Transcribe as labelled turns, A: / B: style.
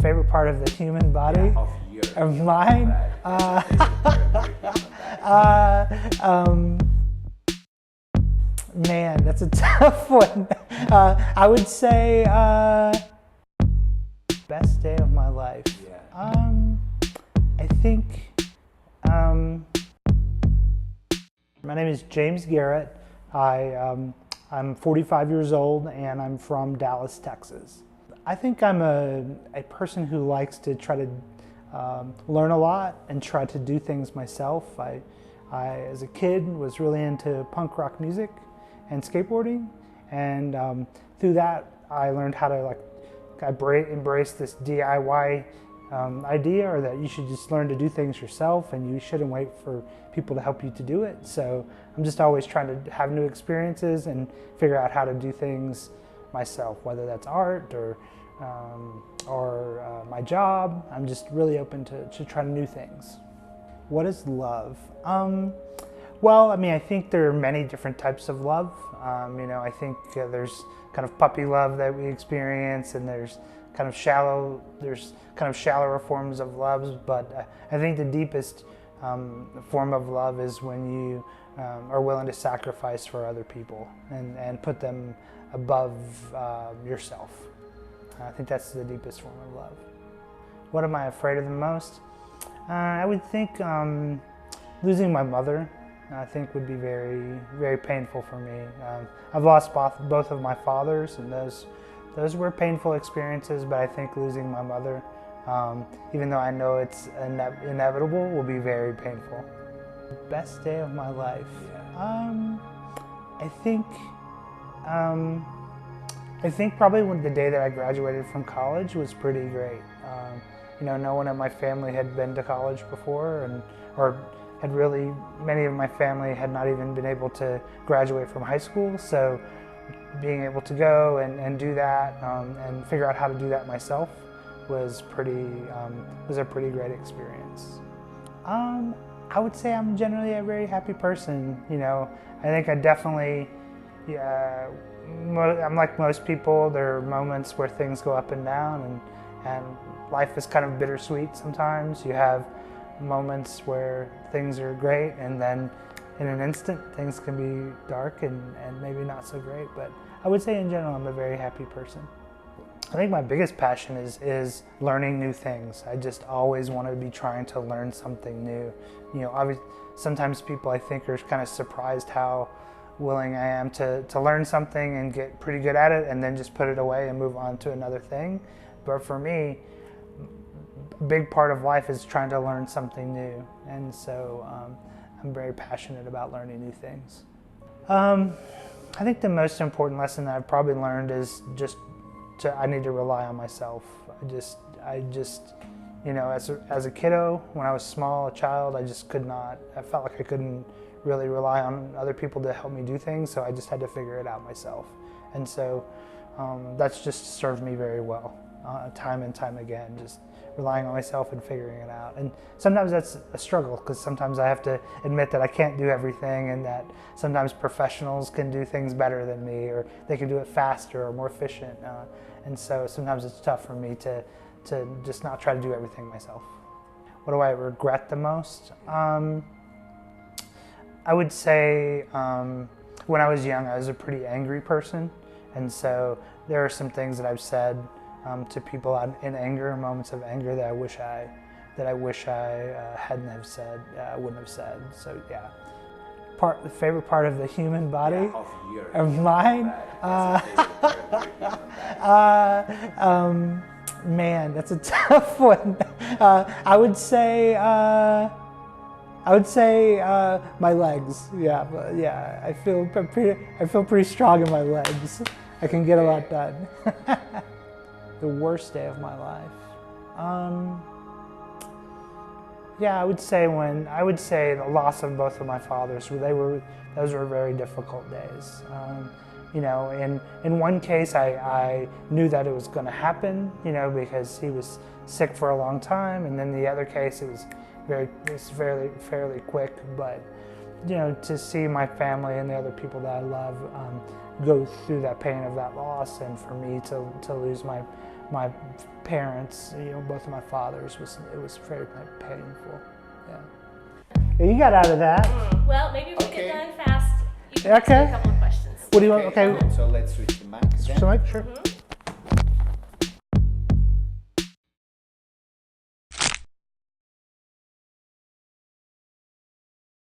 A: favorite part of the human body? Of mine? Man, that's a tough one. I would say best day of my life. I think my name is James Garrett. I'm 45 years old and I'm from Dallas, Texas. I think I'm a person who likes to try to learn a lot and try to do things myself. I as a kid, was really into punk rock music and skateboarding, and through that I learned how to embrace this DIY idea, or that you should just learn to do things yourself and you shouldn't wait for people to help you to do it. So I'm just always trying to have new experiences and figure out how to do things myself, whether that's art or my job. I'm just really open to trying new things. What is love? Well, I mean, I think there are many different types of love. I think there's kind of puppy love that we experience, and there's kind of shallower forms of loves. But I think the deepest form of love is when you are willing to sacrifice for other people and put them above yourself. I think that's the deepest form of love. What am I afraid of the most? I would think losing my mother, I think, would be very, very painful for me. I've lost both of my fathers, and those were painful experiences, but I think losing my mother, even though I know it's inevitable, will be very painful. Best day of my life? I think probably the day that I graduated from college was pretty great. No one in my family had been to college before, many of my family had not even been able to graduate from high school. So being able to go and do that and figure out how to do that myself was a pretty great experience. I would say I'm generally a very happy person. I think I definitely, I'm like most people. There are moments where things go up and down, and life is kind of bittersweet sometimes. You have moments where things are great, and then in an instant things can be dark and maybe not so great. But I would say in general I'm a very happy person. I think my biggest passion is learning new things. I just always want to be trying to learn something new. Obviously, sometimes people, I think, are kind of surprised how willing I am to learn something and get pretty good at it and then just put it away and move on to another thing. But for me, a big part of life is trying to learn something new, and so I'm very passionate about learning new things. I think the most important lesson that I've probably learned is I need to rely on myself. I just as a kiddo, when I was small, a child, I felt like I couldn't really rely on other people to help me do things, so I just had to figure it out myself. And so that's just served me very well, time and time again, just relying on myself and figuring it out. And sometimes that's a struggle, because sometimes I have to admit that I can't do everything, and that sometimes professionals can do things better than me, or they can do it faster or more efficient. And so sometimes it's tough for me to just not try to do everything myself. What do I regret the most? I would say when I was young, I was a pretty angry person, and so there are some things that I've said to people in anger, moments of anger, that I wish I hadn't have said, wouldn't have said. So yeah, the favorite part of the human body, of mine. Man, that's a tough one. I would say my legs. Yeah. I feel pretty strong in my legs. I can get a lot done. The worst day of my life. Yeah, I would say the loss of both of my fathers. Those were very difficult days. In one case, I knew that it was going to happen, because he was sick for a long time, and then the other case, it was fairly quick. But to see my family and the other people that I love go through that pain of that loss, and for me to lose my my parents, both of my fathers, it was very painful. Yeah. You got out of that.
B: Well, maybe if we get done fast, you can ask
A: Okay.
B: me a couple of questions.
A: What do you want? Okay.
C: So let's switch the mic then.
A: So, Mike, sure.